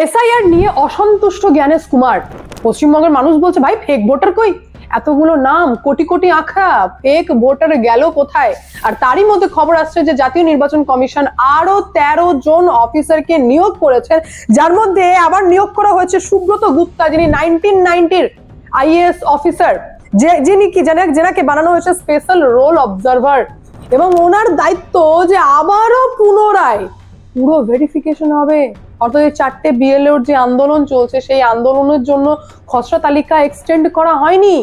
SIR নিয়ে অসন্তুষ্ট জ্ঞানেশ কুমার। পশ্চিমবঙ্গের মানুষ বলছে ভাই ফেক ভোটার কই, এতগুলো নাম, কোটি কোটি আঁকড়া, ফেক ভোটার গেল কোথায়? আর তারই মধ্যে খবর আসছে যে জাতীয় নির্বাচন কমিশন আরো 13 জন অফিসারকে নিয়োগ করেছেন, যার মধ্যে আবার নিয়োগ করা হয়েছে সুব্রত গুপ্তা, যিনি 1990-র আইএএস অফিসার, যেনাকে বানানো হয়েছে স্পেশাল রোল অবজারভার, এবং ওনার দায়িত্ব যে আবারও পুনরায় পুরো ভেরিফিকেশন হবে। অর্থাৎ এই 4টে বিএলওর যে আন্দোলন চলছে, সেই আন্দোলনের জন্য খসড়া তালিকা এক্সটেন্ড করা হয়নি।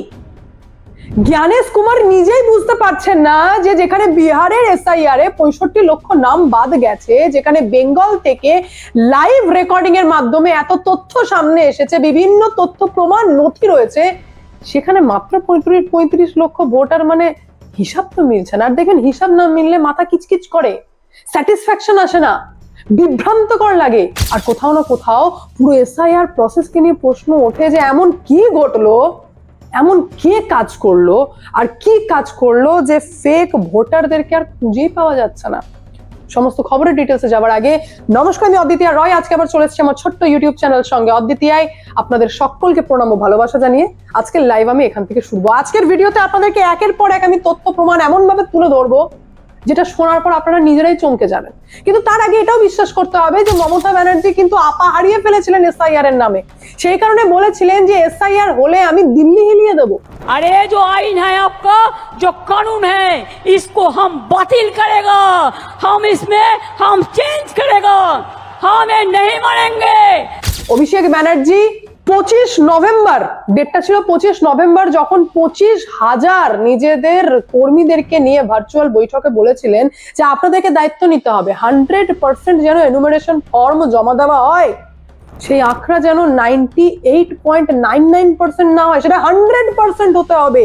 জ্ঞানেশ কুমার নিজেই বুঝতে পারছেন না যে যেখানে বিহারের এসআইআর এ 65 লক্ষ নাম বাদ গেছে, যেখানে বেঙ্গল থেকে লাইভ রেকর্ডিং এর মাধ্যমে এত তথ্য সামনে এসেছে, বিভিন্ন তথ্য প্রমাণ নথি রয়েছে, সেখানে মাত্র 35 লক্ষ ভোটার, মানে হিসাব তো মিলছে না। আর দেখেন, হিসাব না মিললে মাথা কিচকিচ করে, স্যাটিসফ্যাকশন আসে না, বিভ্রান্তকর লাগে। আর কোথাও না কোথাও পুরো এসআইআর প্রসেসকে নিয়ে প্রশ্ন ওঠে যে এমন কি ঘটলো, এমন কে কাজ করলো, আর কি কাজ করলো যে ফেক ভোটারদেরকে আর খুঁজেই পাওয়া যাচ্ছে না। সমস্ত খবরের ডিটেলসে যাওয়ার আগে নমস্কার, আমি অদ্বিতীয়া রয়। আজকে আবার চলে এসেছি আমার ছোট্ট ইউটিউব চ্যানেল সঙ্গে অদ্বিতীয়ায়। আপনাদের সকলকে প্রণাম ও ভালোবাসা জানিয়ে আজকের লাইভ আমি এখান থেকে শুরু। আজকের ভিডিওতে আপনাদেরকে একের পর এক আমি তথ্য প্রমাণ এমন ভাবে তুলে ধরবো যেটা শোনার পর আপনারা নিজেরাই চমকে যাবেন। কিন্তু তার আগে এটাও বিশ্বাস করতে হবে যে মমতা ব্যানার্জি কিন্তু আপা হারিয়ে ফেলেছিলেন এসআইআর এর নামে। সেই কারণে বলেছিলেন যে এসআইআর হলে আমি দিল্লি হিলিয়ে দেবো। अरे जो आइन है आपका, जो कानून है, इसको हम बातिल करेगा, हम इसमें हम चेंज करेगा, हम ये नहीं मानेंगे। অভিষেক ব্যানার্জি 25 নভেম্বর, ডেটটা ছিল 25 নভেম্বর, যখন 25,000 নিজেদের কর্মীদেরকে নিয়ে ভার্চুয়াল বৈঠকে বলেছিলেন যে আপনাদেরকে দায়িত্ব নিতে হবে, 100% যেন এনুমারেশন ফর্ম জমা দেওয়া হয়। সেই আঁকড়া যেন 98.99% না হয়, সেটা 100% হতে হবে।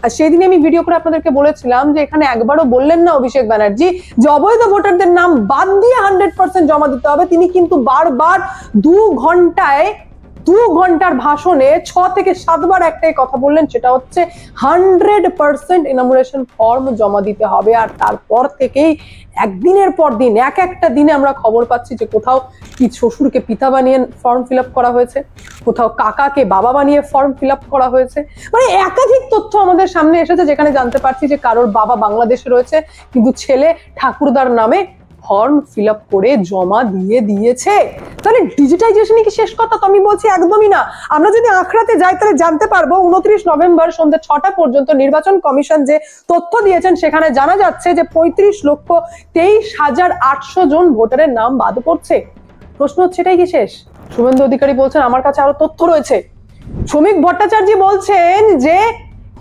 আর সেই দিনে আমি ভিডিও করে আপনাদেরকে বলেছিলাম যে এখানে একবারও বললেন না অভিষেক ব্যানার্জি যে অবৈধ ভোটারদের নাম বাদ দিয়ে 100% জমা দিতে হবে। তিনি কিন্তু বারবার 2 ঘন্টার ভাষণে 6 থেকে 7 বার একটাই কথা বললেন, সেটা হচ্ছে 100% ইনামুরেশন ফর্ম জমা দিতে হবে। আর তারপর থেকেই একদিনের পর দিন, একটা দিনে আমরা খবর পাচ্ছি যে কোথাও কি শ্বশুরকে পিতা বানিয়ে ফর্ম ফিল আপ করা হয়েছে, কোথাও কাকাকে বাবা বানিয়ে ফর্ম ফিল আপ করা হয়েছে। মানে একাধিক তথ্য আমাদের সামনে এসেছে, যেখানে জানতে পারছি যে কারোর বাবা বাংলাদেশে রয়েছে কিন্তু ছেলে ঠাকুরদার নামে ফর্ম ফিল আপ করে জমা দিয়ে দিয়েছে। তাহলে ডিজিটাইজেশনই কি শেষ কথা? তো আমি বলছি একদমই না। আমরা যদি আঁকড়াতে যাই তাহলে জানতে পারবো 29 নভেম্বর সন্ধ্যা 6টা পর্যন্ত নির্বাচন কমিশন যে তথ্য দিয়েছেন, সেখানে জানা যাচ্ছে যে 35,23,800 জন ভোটারের নাম বাদ পড়ছে। প্রশ্ন হচ্ছে এটাই কি শেষ? শুভেন্দু অধিকারী বলছেন আমার কাছে আরো তথ্য রয়েছে। শ্রমিক ভট্টাচার্য বলছেন যে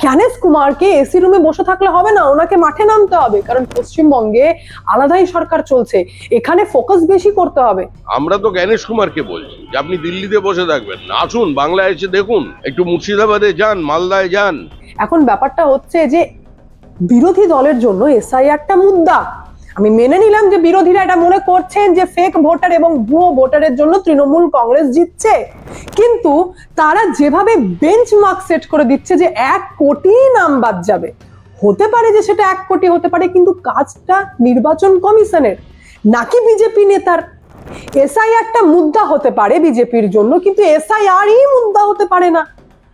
জ্ঞানেশ কুমারকে এসি রুমে বসে থাকলে হবে না, ওনাকে মাঠে নামতে হবে, কারণ পশ্চিমবঙ্গে আলাদাই সরকার চলছে, এখানে ফোকাস বেশি করতে হবে। আমরা তো জ্ঞানেশ কুমারকে বলছি যে আপনি দিল্লিতে বসে থাকবেন না, আসুন বাংলায় এসে দেখুন, একটু মুর্শিদাবাদে যান, মালদায় যান। এখন ব্যাপারটা হচ্ছে যে বিরোধী দলের জন্য এসআইআরটা মুদ্রা। আমি মেনে নিলাম যে বিরোধীরা এটা মনে করছেন যে ফেক ভোটার এবং ভুয়ো ভোটারের জন্য তৃণমূল কংগ্রেস জিতছে, কিন্তু তারা যেভাবে বেঞ্চমার্ক সেট করে দিচ্ছে যে 1 কোটি নাম বাদ যাবে, হতে পারে যে সেটা 1 কোটি হতে পারে, কিন্তু কাজটা নির্বাচন কমিশনের নাকি বিজেপি নেতার। এসআইআরটা মুদ্রা হতে পারে বিজেপির জন্য, কিন্তু এসআইআরই মুদ্রা হতে পারে না।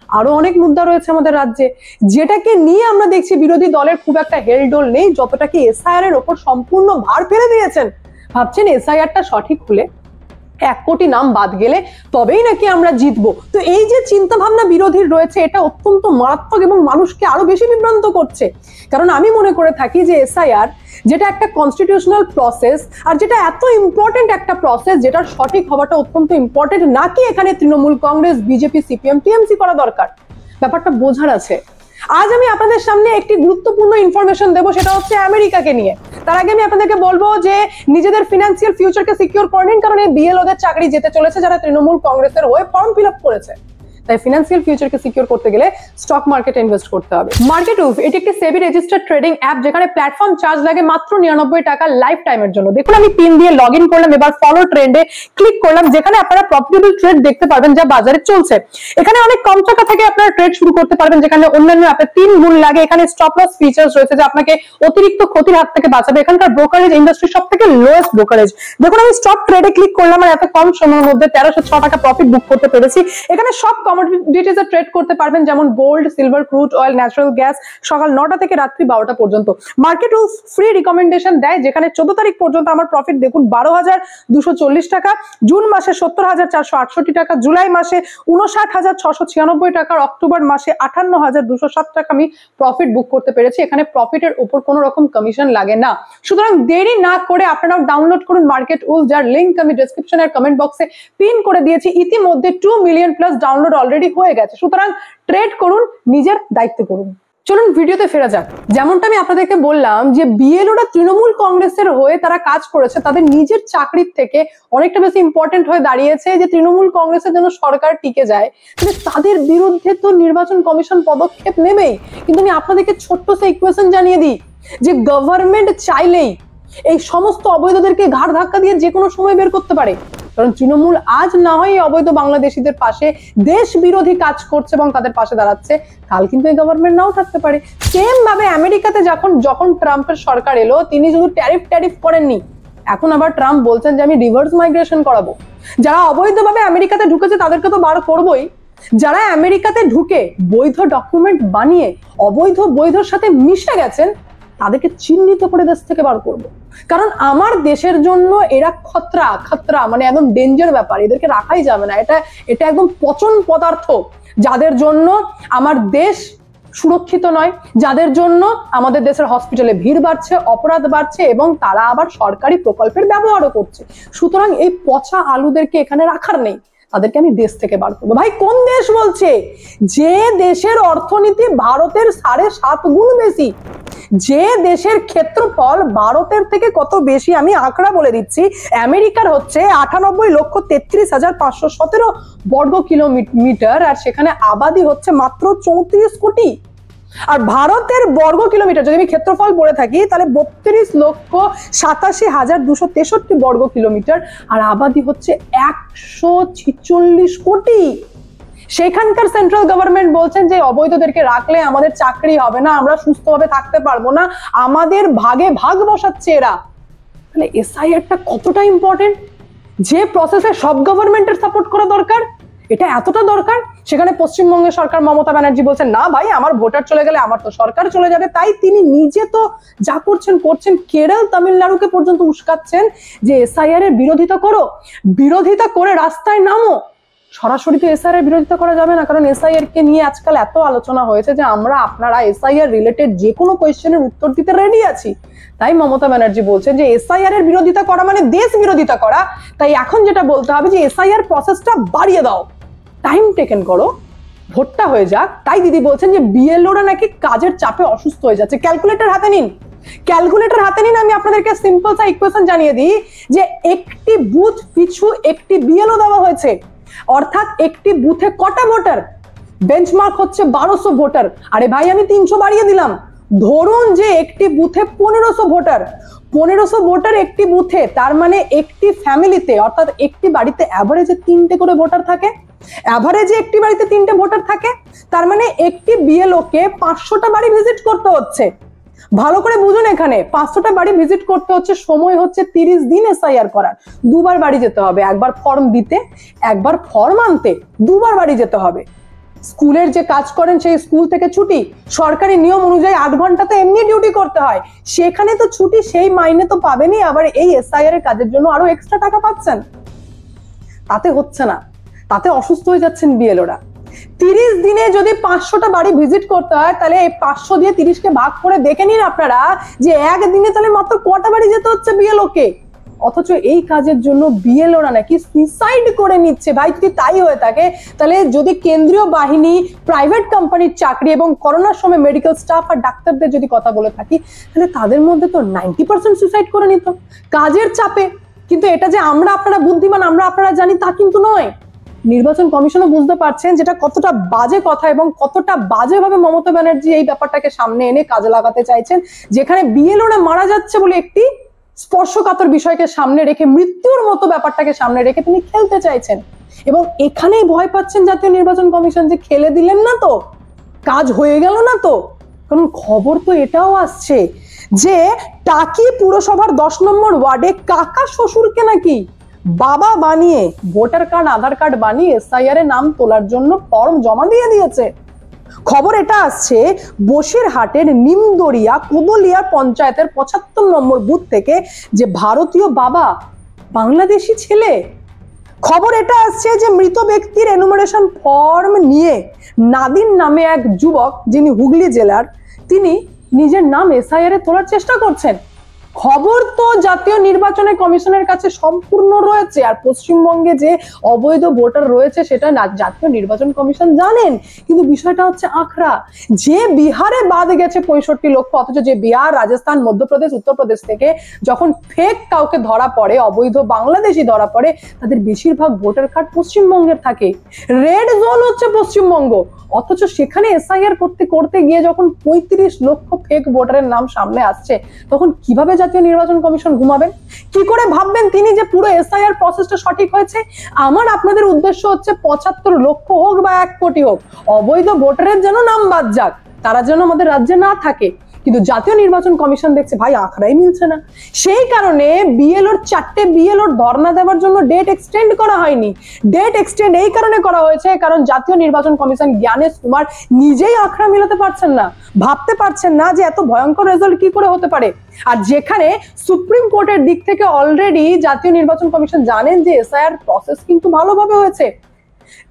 আরো অনেক মুদ্রা রয়েছে আমাদের রাজ্যে, যেটাকে নিয়ে আমরা দেখছি বিরোধী দলের খুব একটা হেলডোল নেই, যতটা কি এসআইআর এর ওপর সম্পূর্ণ ভার ফেলে দিয়েছেন। ভাবছেন এসআইআরটা সঠিক হলে 1 কোটি নাম বাদ গেলে তবেই নাকি আমরা জিতবো। তো এই যে চিন্তা ভাবনা বিরোধীর রয়েছে, এটা অত্যন্ত মারাত্মক এবং মানুষকে আরো বেশি বিভ্রান্ত করছে। কারণ আমি মনে করে থাকি যে এসআইআর যেটা একটা কনস্টিটিউশনাল প্রসেস, আর যেটা এত ইম্পর্টেন্ট একটা প্রসেস, যেটার সঠিক হওয়াটা অত্যন্ত ইম্পর্টেন্ট, নাকি এখানে Trinamool Congress, BJP, CPM, TMC করা দরকার, ব্যাপারটা বোঝার আছে। আজ আমি আপনাদের সামনে একটি গুরুত্বপূর্ণ ইনফরমেশন দেবো, সেটা হচ্ছে আমেরিকাকে নিয়ে। তার আগে আমি আপনাদেরকে বলবো যে নিজেদের ফিনান্সিয়াল ফিউচারকে সিকিউর করে নিন, কারণ এই বিএলওদের চাকরি যেতে চলেছে যারা তৃণমূল কংগ্রেসের হয়ে ফর্ম ফিল আপ করেছে। তাই ফিনান্সিয়াল ফিউচারকে সিকিউর করতে গেলে স্টক মার্কেটে ইনভেস্ট করতে হবে। মার্কেটউফ এটি একটি সেবি রেজিস্টার্ড ট্রেডিং অ্যাপ, যেখানে প্ল্যাটফর্ম চার্জ লাগে মাত্র 99 টাকা লাইফ টাইমের জন্য। দেখুন আমি পিন দিয়ে লগ ইন করলাম, এবার ফলো ট্রেন্ডে ক্লিক করলাম, যেখানে আপনারা প্রফিটেবল ট্রেড দেখতে পারবেন যা বাজারে চলছে। এখানে অনেক কম টাকা থেকে আপনারা ট্রেড শুরু করতে পারবেন, যেখানে অন্যান্য অ্যাপে 3 গুণ লাগে। এখানে স্টপ লস ফিচার্স রয়েছে যা আপনাকে অতিরিক্ত ক্ষতির হাত থেকে বাঁচাবে। এখানকার ব্রোকারেজ ইন্ডাস্ট্রির সবথেকে লোয়েস্ট ব্রোকারেজ। দেখুন আমি স্টপ ট্রেডে ক্লিক করলাম আর এত কম সময়ের মধ্যে 1306 টাকা প্রফিট বুক করতে পেরেছি। এখানে সব কমোডিটিজ এ ট্রেড করতে পারবেন, যেমন gold, silver, crude oil, natural gas, সকাল 9টা থেকে রাত্রি 12টা পর্যন্ত। মার্কেটউফ ফ্রি রিকমেন্ডেশন দেয়, যেখানে 14 তারিখ পর্যন্ত আমার প্রফিট দেখুন 12,240 টাকা, জুন মাসে 70,468 টাকা, জুলাই মাসে 59,696 টাকা, অক্টোবর মাসে 58,207 টাকা আমি প্রফিট বুক করতে পেরেছি। এখানে প্রফিটের উপর কোনো রকম কমিশন লাগে না। সুতরাং দেরি না করে আপনারাও ডাউনলোড করুন মার্কেটউফ, যার লিংক আমি ডেসক্রিপশনে আর কমেন্ট বক্সে পিন করে দিয়েছি। ইতিমধ্যে 2 মিলিয়ন প্লাস ডাউনলোড অলরেডি হয়ে গেছে। সুতরাং ট্রেড করুন, নিজের দায়িত্ব করুন। চলুন ভিডিওতে ফেরা যাক। যেমনটা আমি আপনাদেরকে বললাম যে বিএলওরা তৃণমূল কংগ্রেসের হয়ে তারা কাজ করেছে, তাদের নিজের চাকরির থেকে অনেকটা বেশি ইম্পর্টেন্ট হয়ে দাঁড়িয়েছে যে তৃণমূল কংগ্রেসের জন্য সরকার টিকে যায়। কিন্তু তাদের বিরুদ্ধে তো নির্বাচন কমিশন পদক্ষেপ নেবেই। কিন্তু আমি আপনাদেরকে ছোট্ট সে ইকুয়েশন জানিয়ে দিই যে গভর্নমেন্ট চাইলেই এই সমস্ত অবৈধদেরকে ঘাড় ধাক্কা দিয়ে যে কোনো সময় বের করতে পারে। কারণ তৃণমূল আজ না হয় অবৈধ বাংলাদেশিদের পাশে দেশ বিরোধী কাজ করছে এবং তাদের পাশে দাঁড়াচ্ছে, কাল কিন্তু এই গভর্নমেন্ট নাও থাকতে পারে। সেম ভাবে আমেরিকাতে যখন ট্রাম্পের সরকার এলো, তিনি শুধু ট্যারিফ করেননি, এখন আবার ট্রাম্প বলছেন যে আমি রিভার্স মাইগ্রেশন করাবো। যারা অবৈধভাবে আমেরিকাতে ঢুকেছে তাদেরকে তো বার করবোই, যারা আমেরিকাতে ঢুকে বৈধ ডকুমেন্ট বানিয়ে বৈধর সাথে মিশে গেছেন তাদেরকে চিহ্নিত করে দেশ থেকে বার করব। কারণ আমার দেশের জন্য এরা খতরা মানে একদম ডেঞ্জার ব্যাপার, এদেরকে রাখাই যাবে না। এটা একদম পচন পদার্থ, যাদের জন্য আমার দেশ সুরক্ষিত নয়, যাদের জন্য আমাদের দেশের হসপিটালে ভিড় বাড়ছে, অপরাধ বাড়ছে এবং তারা আবার সরকারি প্রকল্পের ব্যবহারও করছে। সুতরাং এই পচা আলুদেরকে এখানে রাখার নেই, তাদেরকে আমি দেশ থেকে বার করবো। ভাই কোন দেশ বলছে? যে দেশের অর্থনীতি ভারতের 7.5 গুণ বেশি, যে দেশের ক্ষেত্রফল ভারতের থেকে কত বেশি আমি আঁকড়া বলে দিচ্ছি। আমেরিকার হচ্ছে 98,33,517 বর্গ কিলোমিটার, আর সেখানে আবাদি হচ্ছে মাত্র 34 কোটি। আর ভারতের বর্গ কিলোমিটার যদি আমি ক্ষেত্রফল বলে থাকি তাহলে 32,87,263 বর্গ কিলোমিটার, আর আবাদি হচ্ছে 146 কোটি। সেখানকার সেন্ট্রাল গভর্নমেন্ট বলছেন যে অবৈধদেরকে রাখলে আমাদের চাকরি হবে না, আমরা সুস্থভাবে থাকতে পারবো না, আমাদের ভাগে ভাগ বসাচ্ছে এরা। তাহলে এসআইআরটা কতটা ইম্পর্টেন্ট, যে প্রসেসে সব গভর্নমেন্টের সাপোর্ট করা দরকার, এটা এতটা দরকার। সেখানে পশ্চিমবঙ্গের সরকার মমতা ব্যানার্জি বলছেন না ভাই আমার ভোটার চলে গেলে আমার তো সরকার চলে যাবে, তাই তিনি নিজে তো যা করছেন কেরল তামিলনাড়ুকে পর্যন্ত উস্কাচ্ছেন যে এসআইআর এর বিরোধিতা করো, বিরোধিতা করে রাস্তায় নামো। সরাসরি তো এসআইআর এর বিরোধিতা করা যাবে না, কারণ এসআইআর কে নিয়ে আজকাল এত আলোচনা হয়েছে যে আপনারা এসআইআর রিলেটেড যে কোনো কোয়েশ্চেনের উত্তর দিতে রেডি আছি। তাই মমতা ব্যানার্জি বলছেন যে এসআইআর এর বিরোধিতা করা মানে দেশ বিরোধিতা করা। তাই এখন যেটা বলতে হবে যে এসআইআর প্রসেসটা বাড়িয়ে দাও, টাইম টেকেন করো, ভোটটা হয়ে যাক। তাই দিদি বলছেন যে বিএলওরা নাকি কাজের চাপে অসুস্থ হয়ে যাচ্ছে। ক্যালকুলেটর হাতে নিন, আমি আপনাদেরকে সিম্পল সা ইকুয়েশন জানিয়ে দিই যে একটি বুথ পিছু একটি বিএলও দেওয়া হয়েছে, অর্থাৎ একটি বুথে কটা ভোটার, বেঞ্চমার্ক হচ্ছে 1200 ভোটার। আরে ভাই আমি 300 বাড়িয়ে দিলাম, ধরুন যে একটি বুথে 1500 ভোটার, 1500 ভোটার একটি বুথে, তার মানে একটি ফ্যামিলিতে অর্থাৎ একটি বাড়িতে অ্যাভারেজে 3টে করে ভোটার থাকে, অ্যাভারেজে একটি বাড়িতে 3টে ভোটার থাকে, তার মানে একটি বিএলও কে 500টা বাড়ি ভিজিট করতে হচ্ছে। ভালো করে বুঝুন, এখানে 500টা বাড়ি ভিজিট করতে হচ্ছে, সময় হচ্ছে 30 দিন এসআইআর করার। 2 বার বাড়ি যেতে হবে, একবার ফর্ম দিতে, একবার ফর্ম আনতে, 2 বার বাড়ি যেতে হবে। স্কুলের যে কাজ করেন সেই স্কুল থেকে ছুটি, সরকারি নিয়ম অনুযায়ী 8 ঘন্টা তো এমনি ডিউটি করতে হয়, সেখানে তো ছুটি, সেই মাইনে তো পাবেনই, আবার এই এসআইআর এর কাজের জন্য আরো এক্সট্রা টাকা পাচ্ছেন। তাতে হচ্ছে না, তাতে অসুস্থ হয়ে যাচ্ছেন বিএলওরা। 30 দিনে যদি 500টা বাড়ি ভিজিট করতে হয়, তাহলে এই 500 দিয়ে 30কে ভাগ করে দেখে নিন আপনারা যে একদিনে তাহলে মাত্র কটা বাড়ি যেতে হচ্ছে বিএলও কে। অথচ এই কাজের জন্য বিএলওরা নাকি সুইসাইড করে নিচ্ছে। ভাই যদি তাই হয়ে থাকে তাহলে যদি কেন্দ্রীয় বাহিনী, প্রাইভেট কোম্পানির চাকরি এবং করোনার সময় মেডিকেল স্টাফ আর ডাক্তারদের যদি কথা বলে থাকি, তাহলে তাদের মধ্যে তো 90% সুইসাইড করে নিত কাজের চাপে। কিন্তু এটা যে আমরা আপনারা বুদ্ধিমান, আমরা আপনারা জানি তা কিন্তু নয়। নির্বাচন কমিশনও বুঝতে পারছেন যেটা কতটা বাজে কথা এবং কতটা বাজেভাবে মমতা ব্যানার্জি এই ব্যাপারটাকে সামনে এনে কাজে লাগাতে চাইছেন, যেখানে বিএলওরা মারা যাচ্ছে বলে একটি স্পর্শকাতর বিষয়কে সামনে রেখে, মৃত্যুর মতো ব্যাপারটাকে সামনে রেখে তিনি খেলতে চাইছেন। এবং এখানেই ভয় পাচ্ছেন জাতীয় নির্বাচন কমিশন যে খেলে দিলেন না তো, কাজ হয়ে গেল না তো। কারণ খবর তো এটাও আসছে যে টাকি পুরসভার 10 নম্বর ওয়ার্ডে কাকা শ্বশুরকে নাকি বাবা বানিয়ে ভোটার কার্ড, আধার কার্ড বানিয়ে এসআইআর এর নাম তোলার জন্য ফর্ম জমা দিয়ে দিয়েছে। খবর এটা আসছে বসিরহাটের নিমদরিয়া কোদলিয়া পঞ্চায়েতের 75 নম্বর বুথ থেকে যে ভারতীয় বাবা বাংলাদেশি ছেলে। খবর এটা আসছে যে মৃত ব্যক্তির এনুমারেশন ফর্ম নিয়ে নাদিন নামে এক যুবক, যিনি হুগলি জেলার, তিনি নিজের নাম এসআইআর এ তোলার চেষ্টা করছেন। খবর তো জাতীয় নির্বাচন কমিশনের কাছে সম্পূর্ণ রয়েছে, আর পশ্চিমবঙ্গে যে অবৈধ ভোটার রয়েছে সেটা জাতীয় নির্বাচন কমিশন জানেন। কিন্তু বিষয়টা হচ্ছে আখড়া, যে বিহারে বাদ গেছে 65 লক্ষ, অথচ যে বিহার, রাজস্থান, মধ্যপ্রদেশ, উত্তরপ্রদেশ থেকে যখন ফেক কাউকে ধরা পড়ে, অবৈধ বাংলাদেশি ধরা পড়ে, তাদের বেশিরভাগ ভোটার কার্ড পশ্চিমবঙ্গের থাকে। রেড জোন হচ্ছে পশ্চিমবঙ্গ, অথচ সেখানে এসআইআর করতে করতে গিয়ে যখন 35 লক্ষ ফেক ভোটারের নাম সামনে আসছে, তখন কিভাবে জাতীয় নির্বাচন কমিশন ঘুমাবেন? কি করে ভাববেন তিনি যে পুরো এসআইআর প্রসেসটা সঠিক হয়েছে? আমার আপনাদের উদ্দেশ্য হচ্ছে 75 লক্ষ হোক বা 1 কোটি হোক, অবৈধ ভোটারের যেন নাম বাদ যাক, তারা যেন আমাদের রাজ্যে না থাকে। কিন্তু জাতীয় নির্বাচন কমিশন দেখছে ভাই আখড়াই মিলছে না। সেই কারণে বিএলওর 4টে বিএলওর ধর্ণা দেওয়ার জন্য ডেট এক্সটেন্ড করা হয়নি। ডেট এক্সটেন্ড এই কারণে করা হয়েছে কারণ জাতীয় নির্বাচন কমিশন জ্ঞানেশ কুমার নিজেই আখড়া মিলাতে পারছেন না, ভাবতে পারছেন না যে এত ভয়ঙ্কর রেজাল্ট কি করে হতে পারে। আর যেখানে সুপ্রিম কোর্টের দিক থেকে অলরেডি জাতীয় নির্বাচন কমিশন জানেন যে এসআইআর প্রসেস কিন্তু ভালোভাবে হয়েছে,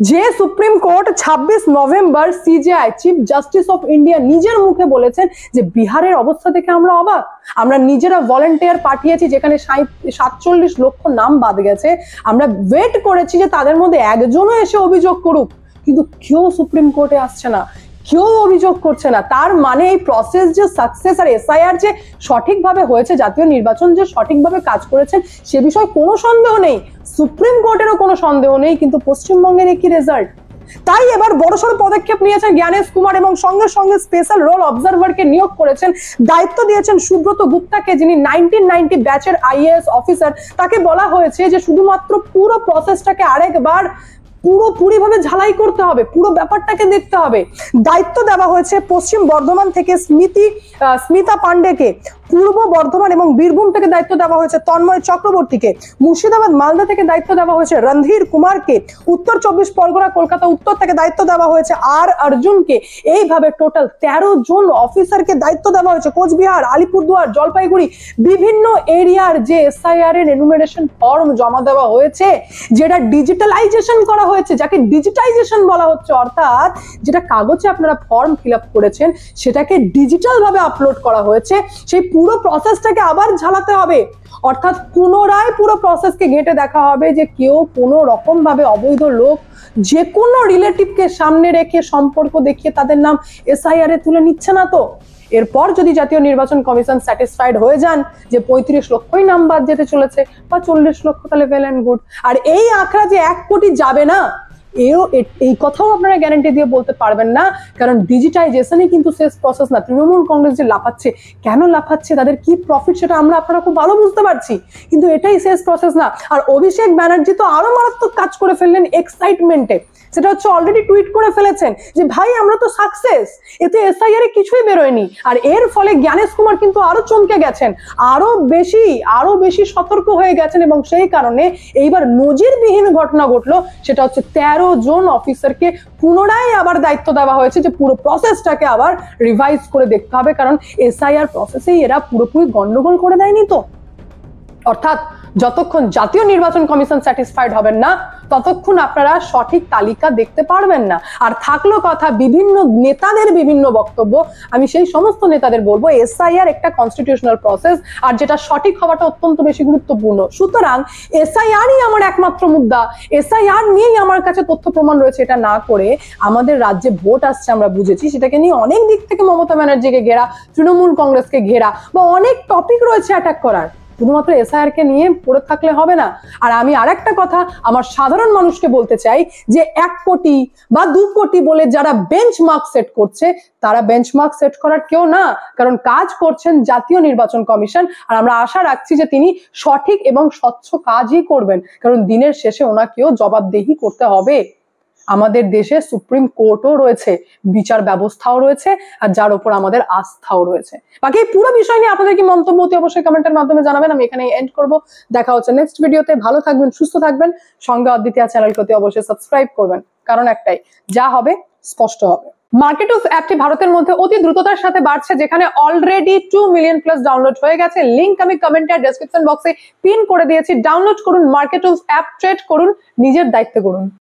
যে supreme court 26 November CJI chief justice of India নিজের মুখে বলেছেন যে বিহারের অবস্থা থেকে আমরা অবাক, আমরা নিজেরা ভলেন্টিয়ার পাঠিয়েছি যেখানে 47 লক্ষ নাম বাদ গেছে, আমরা ওয়েট করেছি যে তাদের মধ্যে একজনও এসে অভিযোগ করুক, কিন্তু কেউ সুপ্রিম কোর্টে আসছে না, কেউ অভিযোগ করছে না। তার মানে এই প্রসেস যে সাকসেস আর এসআইআর যে সঠিকভাবে হয়েছে, জাতীয় নির্বাচন যে সঠিকভাবে কাজ করেছেন সে বিষয়ে কোনো সন্দেহ নেই, সুপ্রিম কোর্টেরও কোনো সন্দেহ নেই, কিন্তু পশ্চিমবঙ্গের একই রেজাল্ট। তাই এবার বড়সড় পদক্ষেপ নিয়েছেন জ্ঞানেশ কুমার এবং সঙ্গে সঙ্গে স্পেশাল রোল অবজারভারকে নিয়োগ করেছেন, দায়িত্ব দিয়েছেন সুব্রত গুপ্তাকে, যিনি 1990 ব্যাচের আইএএস অফিসার। তাকে বলা হয়েছে যে শুধুমাত্র পুরো প্রসেসটাকে আরেকবার পুরোপুরিভাবে ঝালাই করতে হবে, পুরো ব্যাপারটাকে দেখতে হবে। দায়িত্ব দেওয়া হয়েছে পশ্চিম বর্ধমান থেকে স্মিতা পান্ডেকে, পূর্ব বর্ধমান এবং বীরভূম থেকে দায়িত্ব দেওয়া হয়েছে তন্ময় চক্রবর্তীকে, মুর্শিদাবাদ মালদা থেকে দায়িত্ব দেওয়া হয়েছে রণধীর কুমারকে, উত্তর 24 পরগনা কলকাতা উত্তর থেকে দায়িত্ব দেওয়া হয়েছে আর অর্জুনকে। এইভাবে টোটাল 13 জন অফিসারকে দায়িত্ব দেওয়া হয়েছে কোচবিহার, আলিপুরদুয়ার, জলপাইগুড়ি, বিভিন্ন এরিয়ার যে এসআইআর এর এনুমারেশন ফর্ম জমা দেওয়া হয়েছে, যেটা ডিজিটালাইজেশন করা হয়েছে, যাকে ডিজিটাইজেশন বলা হচ্ছে, অর্থাৎ যেটা কাগজে আপনারা ফর্ম ফিল আপ করেছেন সেটাকে ডিজিটাল ভাবে আপলোড করা হয়েছে, সেই পুরো প্রসেসটাকে আবার ঝালাতে হবে। অর্থাৎ পুনরায় পুরো প্রসেসকে ঘেঁটে দেখা হবে যে কেউ কোনো রকম ভাবে অবৈধ লোক যে কোনো রিলেটিভকে সামনে রেখে সম্পর্ক দেখিয়ে তাদের নাম এসআইআর এ তুলে নিচ্ছে না তো। এরপর যদি জাতীয় নির্বাচন কমিশন স্যাটিসফাইড হয়ে যান যে 35 লক্ষই নাম বাদ যেতে চলেছে বা 40 লক্ষ, তাহলে ওয়েল এন্ড গুড। আর এই আঁকড়া যে 1 কোটি যাবে না, এই কথাও আপনারা গ্যারান্টি দিয়ে বলতে পারবেন না, কারণ ডিজিটাইজেশনই কিন্তু শেষ প্রসেস না। তৃণমূল কংগ্রেস যে লাফাচ্ছে, কেন লাফাচ্ছে, তাদের কি প্রফিট সেটা আপনারা খুব ভালো বুঝতে পারছি, কিন্তু এটাই শেষ প্রসেস না। আর অভিষেক ব্যানার্জি তো আরো মারাত্মক কাজ করে ফেললেন এক্সাইটমেন্টে, সেটা হচ্ছে অলরেডি টুইট করে ফেলেছেন যে ভাই আমরা তো সাকসেস, এতে এসআইআর এ কিছুই বেরোয়নি। আর এর ফলে জ্ঞানেশ কুমার কিন্তু আরো চমকে গেছেন, আরো বেশি সতর্ক হয়ে গেছেন, এবং সেই কারণে এইবার নজিরবিহীন ঘটনা ঘটলো, সেটা হচ্ছে 13 জন অফিসারকে পুনরায় আবার দায়িত্ব দেওয়া হয়েছে যে পুরো প্রসেসটাকে আবার রিভাইজ করে দেখতে হবে, কারণ এসআইআর প্রসেসেই এরা পুরোপুরি গন্ডগোল করে দেয়নি তো। অর্থাৎ যতক্ষণ জাতীয় নির্বাচন কমিশন স্যাটিসফাইড হবেন না ততক্ষণ আপনারা সঠিক তালিকা দেখতে পারবেন না। আর থাকলো কথা বিভিন্ন নেতাদের বিভিন্ন বক্তব্য, আমি সেই সমস্ত নেতাদের বলবো এসআইআর একটা কনস্টিটিউশনাল প্রসেস, আর যেটা সঠিক হওয়াটা অত্যন্ত বেশি গুরুত্বপূর্ণ। সুতরাং এসআইআরই আমার একমাত্র মুদ্রা, এসআইআর নিয়েই আমার কাছে তথ্য প্রমাণ রয়েছে, এটা না করে আমাদের রাজ্যে ভোট আসছে আমরা বুঝেছি, সেটাকে নিয়ে অনেক দিক থেকে মমতা ব্যানার্জিকে ঘেরা, তৃণমূল কংগ্রেসকে ঘেরা বা অনেক টপিক রয়েছে অ্যাটাক করার। শুধুমাত্র এসআইআর কে নিয়ে পড়ে থাকলে হবে না। আর আমি আরেকটা কথা আমার সাধারণ মানুষকে বলতে চাই যে 1 কোটি বা 2 কোটি বলে যারা বেঞ্চমার্ক সেট করছে, তারা বেঞ্চমার্ক সেট করার কেউ না, কারণ কাজ করছেন জাতীয় নির্বাচন কমিশন। আর আমরা আশা রাখছি যে তিনি সঠিক এবং স্বচ্ছ কাজই করবেন, কারণ দিনের শেষে ওনাকেও জবাবদিহি করতে হবে। আমাদের দেশে সুপ্রিম কোর্টও রয়েছে, বিচার ব্যবস্থাও রয়েছে, আর যার উপর আমাদের আস্থাও রয়েছে। বাকি এই পুরো বিষয় নিয়ে আপনাদের কি মন্তব্য অতি অবশ্যই কমেন্টের মাধ্যমে জানাবেন। আমি এখানে এন্ড করব। দেখা হচ্ছে নেক্সট ভিডিওতে। ভালো থাকবেন, সুস্থ থাকবেন। সঙ্গে অদ্বিতীয়া চ্যানেলকে অতি অবশ্যই সাবস্ক্রাইব করবেন, কারণ একটাই, যা হবে স্পষ্ট হবে। মার্কেটুস অ্যাপটি ভারতের মধ্যে অতি দ্রুততার সাথে বাড়ছে, যেখানে অলরেডি 2 মিলিয়ন প্লাস ডাউনলোড হয়ে গেছে। লিংক আমি কমেন্টে আর ডেসক্রিপশন বক্সে পিন করে দিয়েছি। ডাউনলোড করুন মার্কেটুস অ্যাপ, ট্রেড করুন, নিজের দায়িত্ব করুন।